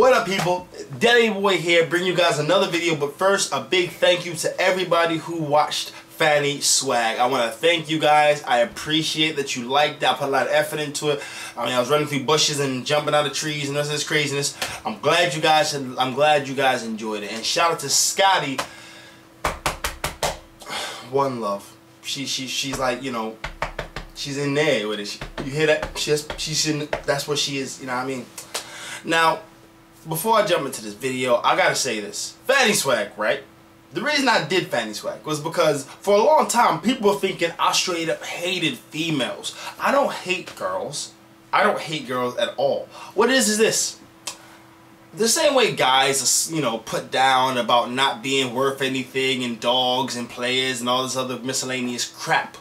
What up, people? Deli boy here, bring you guys another video. But first, a big thank you to everybody who watched Fanny Swag. I want to thank you guys. I appreciate that you liked it. I put a lot of effort into it. I mean, I was running through bushes and jumping out of trees and all this craziness. I'm glad you guys enjoyed it. And shout out to Scotty. One love. She's like, you know, she's in there with it. You hear that? She's in. That's what she is. You know what I mean? Now, before I jump into this video, I gotta say this. Fanny Swag, right? The reason I did Fanny Swag was because for a long time people were thinking I straight up hated females. I don't hate girls. I don't hate girls at all. What it is this. The same way guys are, you know, put down about not being worth anything and dogs and players and all this other miscellaneous crap.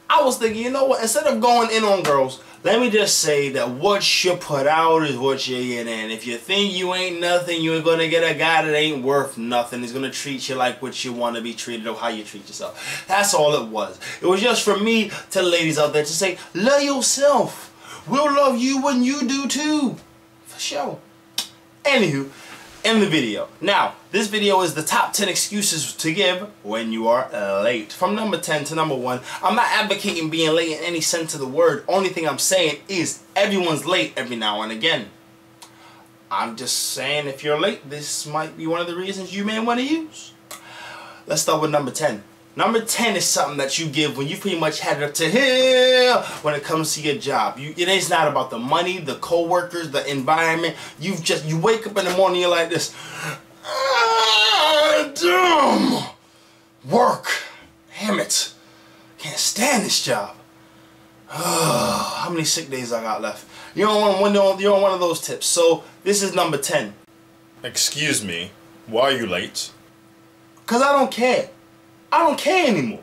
I was thinking, you know what, instead of going in on girls, let me just say that what you put out is what you get in. If you think you ain't nothing, you ain't gonna get a guy that ain't worth nothing. He's gonna treat you like what you want to be treated or how you treat yourself. That's all it was. It was just for me to ladies out there to say, love yourself. We'll love you when you do too. For sure. Anywho, in the video. Now, this video is the top 10 excuses to give when you are late. From number 10 to number 1. I'm not advocating being late in any sense of the word. Only thing I'm saying is everyone's late every now and again. I'm just saying if you're late, this might be one of the reasons you may want to use. Let's start with number 10. Number 10 is something that you give when you pretty much had it up to here when it comes to your job. It is not about the money, the co-workers, the environment. You wake up in the morning, you're like this. Damn! Work. Damn it. Can't stand this job. How many sick days I got left? You're on one of those tips. So this is number 10. Excuse me, why are you late? Because I don't care. I don't care anymore.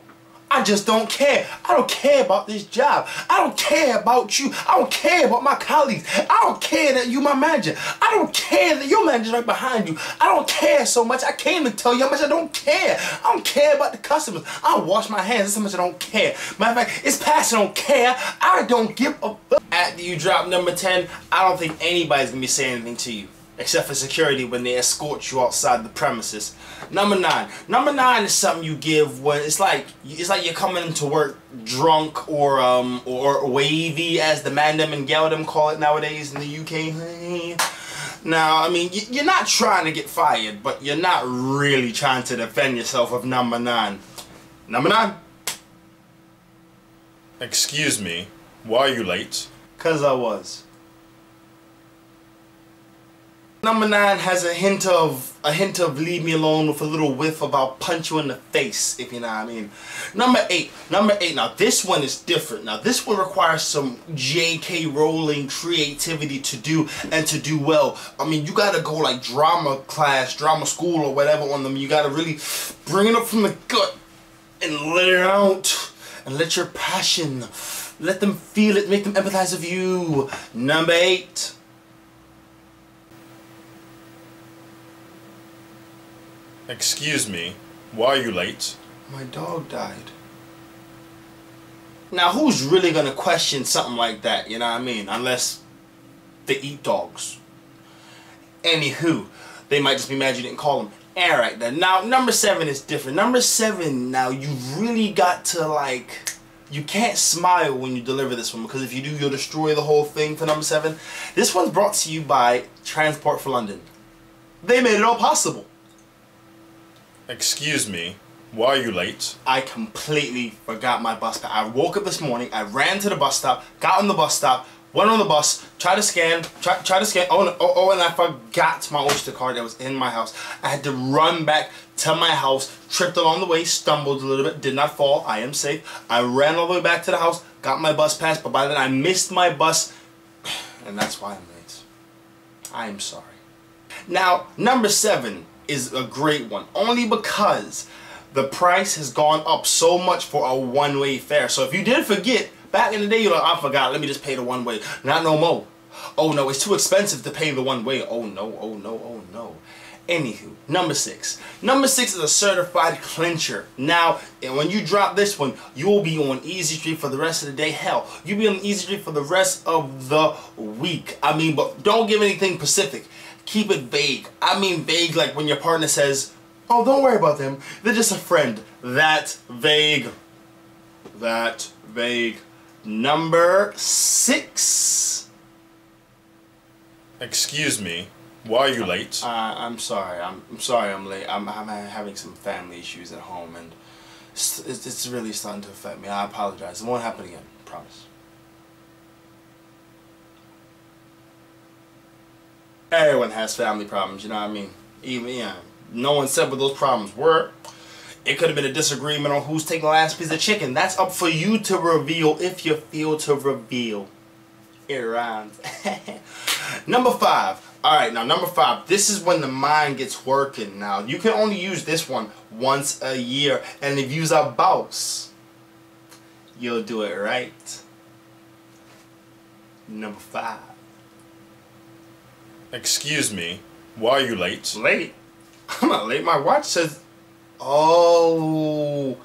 I just don't care. I don't care about this job. I don't care about you. I don't care about my colleagues. I don't care that you my manager. I don't care that your manager's right behind you. I don't care so much. I came to tell you how much I don't care. I don't care about the customers. I wash my hands. That's how much I don't care. Matter of fact, it's past I don't care. I don't give a fuck. After you drop number 10, I don't think anybody's going to be saying anything to you. Except for security when they escort you outside the premises. Number 9. Number 9 is something you give when it's like you're coming into work drunk or wavy, as the man them and gal them call it nowadays in the UK. Now, I mean, you're not trying to get fired, but you're not really trying to defend yourself with number 9. Number 9. Excuse me, why are you late? 'Cause I was. Number 9 has a hint of leave me alone with a little whiff about punch you in the face, if you know what I mean. Number 8. Now this one is different. Now this one requires some J.K. Rowling creativity to do and to do well. I mean, you gotta go like drama class, drama school or whatever on them. You gotta really bring it up from the gut and let it out and let your passion, let them feel it, make them empathize with you. Number 8. Excuse me, why are you late? My dog died. Now, who's really gonna question something like that, you know what I mean? Unless they eat dogs. Anywho, they might just be mad you didn't call them. Alright then. Now, number 7 is different. Number 7, now you really got to like, you can't smile when you deliver this one, because if you do, you'll destroy the whole thing for number 7. This one's brought to you by Transport for London. They made it all possible. Excuse me, why are you late? I completely forgot my bus pass. I woke up this morning, I ran to the bus stop, got on the bus stop, went on the bus, tried to scan, and I forgot my Oyster card that was in my house. I had to run back to my house, tripped along the way, stumbled a little bit, did not fall, I am safe. I ran all the way back to the house, got my bus pass, but by then I missed my bus, and that's why I'm late. I am sorry. Now, number 7 is a great one, only because the price has gone up so much for a one-way fare. So if you did forget, back in the day, you're like, I forgot, let me just pay the one-way. Not no more. Oh no, it's too expensive to pay the one-way. Oh no, oh no, oh no. Anywho, number 6. Number 6 is a certified clincher. Now, and when you drop this one, you will be on Easy Street for the rest of the day. Hell, you'll be on Easy Street for the rest of the week. I mean, but don't give anything specific. keep it vague. I mean vague like when your partner says, oh, don't worry about them, they're just a friend. That vague. That vague. Number 6. Excuse me, why are you late? I'm sorry. I'm sorry I'm late. I'm having some family issues at home, and it's really starting to affect me. I apologize. It won't happen again. Promise. Everyone has family problems, you know what I mean? Even, yeah, no one said what those problems were. It could have been a disagreement on who's taking the last piece of chicken. That's up for you to reveal if you feel to reveal. It rhymes. Number 5. Alright, now number 5. This is when the mind gets working. Now, you can only use this one once a year. And if you's a boss, you'll do it right. Number 5. Excuse me, why are you late? Late? I'm not late. My watch says, oh,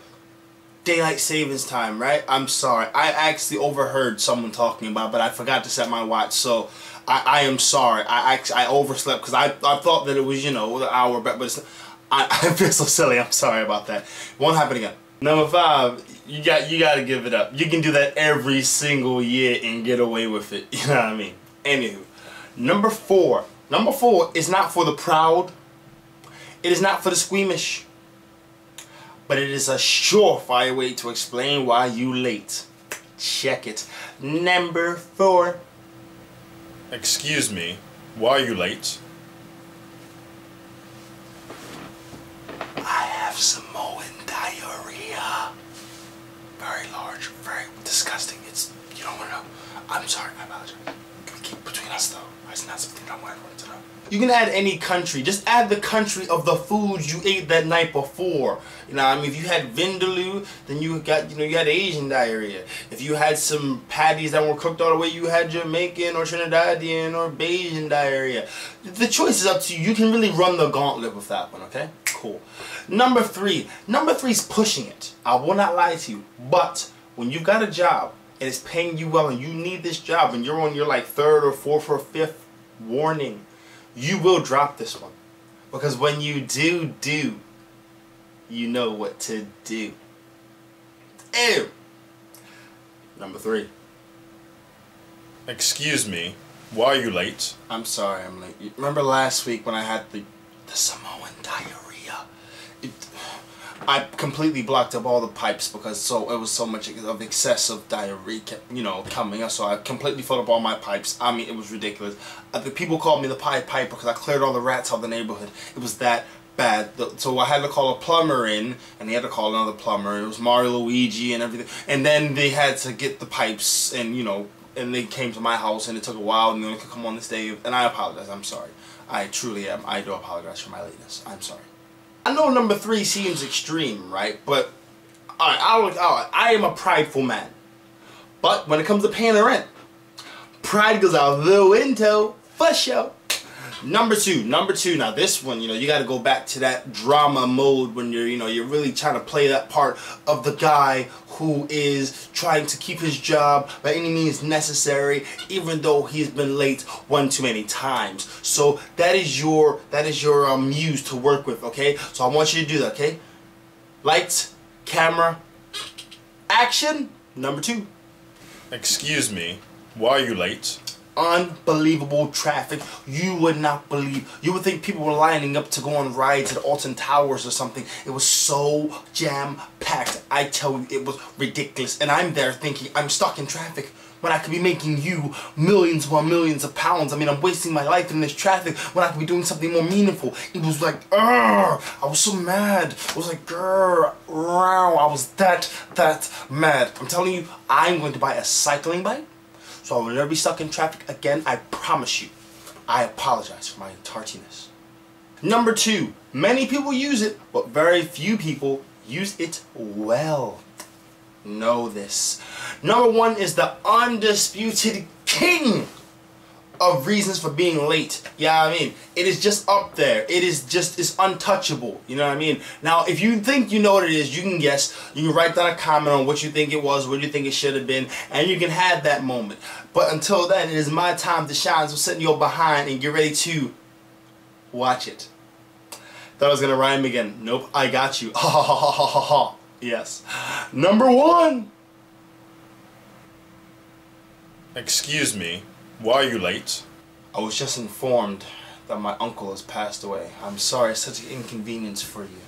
daylight savings time, right? I'm sorry. I actually overheard someone talking about it, but I forgot to set my watch, so I am sorry. I overslept because I thought that it was, you know, the hour, but I feel so silly. I'm sorry about that. Won't happen again. Number 5, you got to give it up. You can do that every single year and get away with it. You know what I mean? Anywho. Number 4. Number 4 is not for the proud. It is not for the squeamish. But it is a surefire way to explain why you late. Check it. Number 4. Excuse me, why are you late? I have Samoan diarrhea. Very large, very disgusting. It's, you don't want to know. I'm sorry, I apologize. Keep between us though. It's not something I wanted to know. You can add any country. Just add the country of the foods you ate that night before. You know, I mean, if you had vindaloo, then you got, you know, you had Asian diarrhea. If you had some patties that were cooked all the way, you had Jamaican or Trinidadian or Bayesian diarrhea. The choice is up to you. You can really run the gauntlet with that one, okay? Cool. Number 3. Number 3 is pushing it. I will not lie to you. But when you've got a job and it's paying you well and you need this job and you're on your like 3rd or 4th or 5th warning, you will drop this one. Because when you do, you know what to do. Ew. Number 3. Excuse me, why are you late? I'm sorry I'm late. Remember last week when I had the Samoan diarrhea? I completely blocked up all the pipes because it was so much of excessive diarrhea, you know, coming up. So I completely filled up all my pipes. I mean, it was ridiculous. The people called me the Pied Piper because I cleared all the rats out of the neighborhood. It was that bad. So I had to call a plumber in, and they had to call another plumber. It was Mario Luigi and everything. And then they had to get the pipes, and you know, and they came to my house, and it took a while, and they could come on this day. And I apologize. I'm sorry. I truly am. I do apologize for my lateness. I'm sorry. I know number 3 seems extreme, right? But I am a prideful man. But when it comes to paying the rent, pride goes out the window for sure. Number 2. Now this one, you know, you got to go back to that drama mode when you're, you know, you're really trying to play that part of the guy who is trying to keep his job by any means necessary, even though he's been late one too many times. So that is your muse to work with, okay? So I want you to do that, okay? Lights, camera, action. Number 2. Excuse me, why are you late? Unbelievable traffic. You would not believe. You would think people were lining up to go on rides at Alton Towers or something. It was so jam-packed. I tell you, it was ridiculous. And I'm there thinking, I'm stuck in traffic when I could be making you millions upon millions of pounds. I mean, I'm wasting my life in this traffic when I could be doing something more meaningful. It was like, I was so mad. It was like, I was that mad. I'm telling you, I'm going to buy a cycling bike. So I will never be stuck in traffic again, I promise you. I apologize for my tardiness. Number 2, many people use it, but very few people use it well. Know this. Number 1 is the undisputed king of reasons for being late. Yeah, I mean, it is just up there. It's untouchable. You know what I mean? Now, if you think you know what it is, you can guess. You can write down a comment on what you think it was, what you think it should have been, and you can have that moment. But until then, it is my time to shine. So sit in your behind and get ready to Watch it. Thought I was gonna rhyme again. Nope, I got you. Ha ha ha ha ha ha. Yes. Number 1. Excuse me, why are you late? I was just informed that my uncle has passed away. I'm sorry, it's such an inconvenience for you.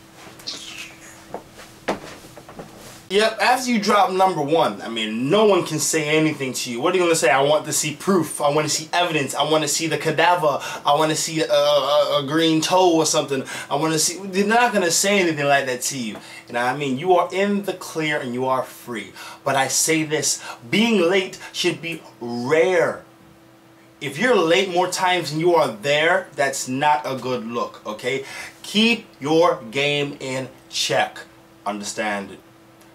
Yep, after you drop number 1, I mean, no one can say anything to you. What are you going to say? I want to see proof. I want to see evidence. I want to see the cadaver. I want to see a green toe or something. I want to see... They're not going to say anything like that to you. You know what I mean? You are in the clear and you are free. But I say this, being late should be rare. If you're late more times than you are there, that's not a good look, okay? Keep your game in check. Understand it.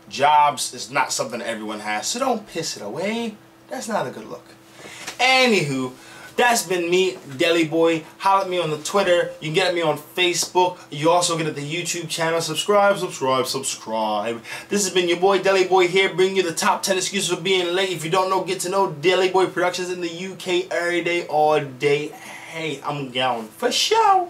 Jobs is not something everyone has, so don't piss it away. That's not a good look. Anywho, that's been me, Deli Boy. Holler at me on the Twitter. You can get at me on Facebook. You also get at the YouTube channel. Subscribe. This has been your boy, Deli Boy here, bringing you the top 10 excuses for being late. If you don't know, get to know Deli Boy Productions in the UK every day, all day. Hey, I'm gone for sure.